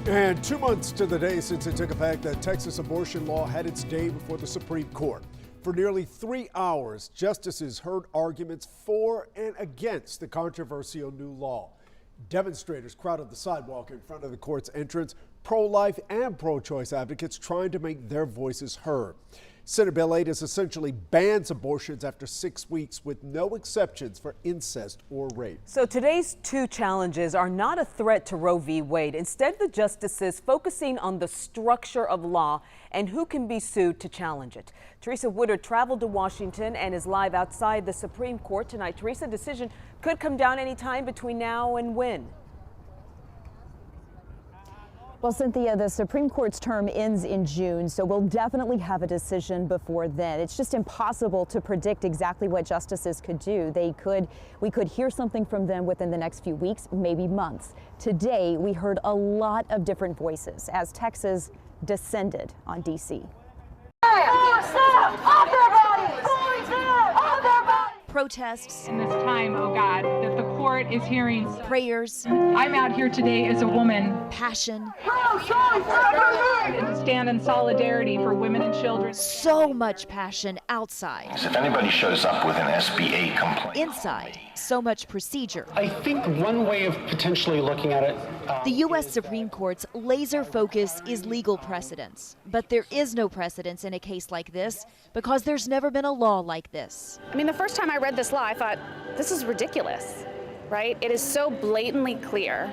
And 2 months to the day since it took effect, the Texas abortion law had its day before the Supreme Court. For nearly 3 hours, justices heard arguments for and against the controversial new law. Demonstrators crowded the sidewalk in front of the court's entrance, pro-life and pro-choice advocates trying to make their voices heard. Senate Bill 8 essentially bans abortions after 6 weeks with no exceptions for incest or rape. So today's two challenges are not a threat to Roe v. Wade. Instead, the justices focusing on the structure of law and who can be sued to challenge it. Teresa Woodard traveled to Washington and is live outside the Supreme Court tonight. Teresa, decision could come down any time between now and when? Well, Cynthia, the Supreme Court's term ends in June, so we'll definitely have a decision before then. It's just impossible to predict exactly what justices could do. We could hear something from them within the next few weeks, maybe months. Today, we heard a lot of different voices as Texas descended on D.C. Protests. In this time, oh God, that the court is hearing prayers. I'm out here today as a woman. Passion. And to stand in solidarity for women and children. So much passion outside. If anybody shows up with an SB8 complaint. Inside, so much procedure. I think one way of potentially looking at it. The U.S. Supreme Court's laser focus is legal precedents. But there is no precedence in a case like this because there's never been a law like this. I mean, the first time I read this law, I thought, this is ridiculous, right? It is so blatantly clear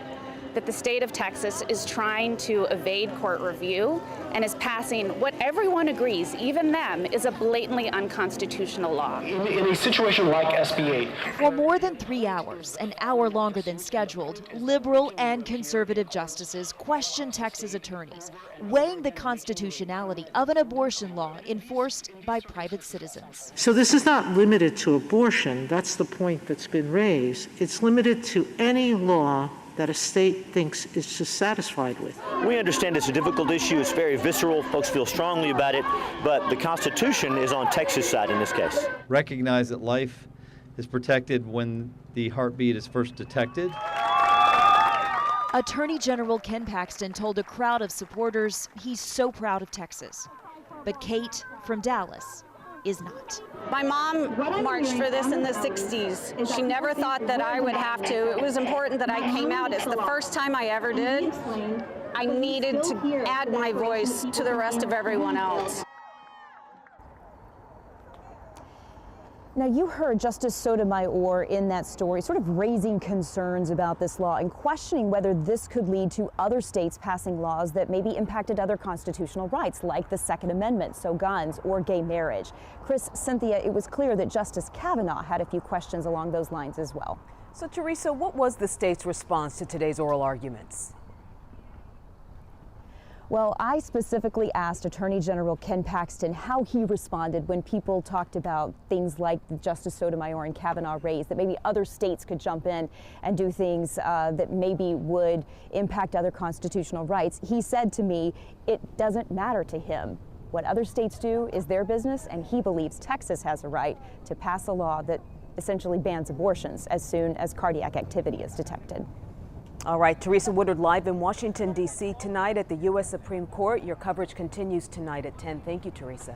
that the state of Texas is trying to evade court review and is passing what everyone agrees, even them, is a blatantly unconstitutional law. In a situation like SB8. For more than 3 hours, an hour longer than scheduled, liberal and conservative justices questioned Texas attorneys, weighing the constitutionality of an abortion law enforced by private citizens. So this is not limited to abortion. That's the point that's been raised. It's limited to any law that a state thinks it's dissatisfied with. We understand it's a difficult issue. It's very visceral. Folks feel strongly about it, but the Constitution is on Texas' side in this case. Recognize that life is protected when the heartbeat is first detected. Attorney General Ken Paxton told a crowd of supporters he's so proud of Texas. But Kate from Dallas is not. My mom marched for this in the 60s. She never thought that I would have to. It was important that I came out. It's the first time I ever did. I needed to add my voice to the rest of everyone else. Now, you heard Justice Sotomayor in that story sort of raising concerns about this law and questioning whether this could lead to other states passing laws that maybe impacted other constitutional rights, like the Second Amendment, so guns or gay marriage. Chris, Cynthia, it was clear that Justice Kavanaugh had a few questions along those lines as well. So, Teresa, what was the state's response to today's oral arguments? Well, I specifically asked Attorney General Ken Paxton how he responded when people talked about things like Justice Sotomayor and Kavanaugh raised, that maybe other states could jump in and do things that maybe would impact other constitutional rights. He said to me, it doesn't matter to him. What other states do is their business, and he believes Texas has a right to pass a law that essentially bans abortions as soon as cardiac activity is detected. All right, Teresa Woodard live in Washington, D.C. tonight at the U.S. Supreme Court. Your coverage continues tonight at 10. Thank you, Teresa.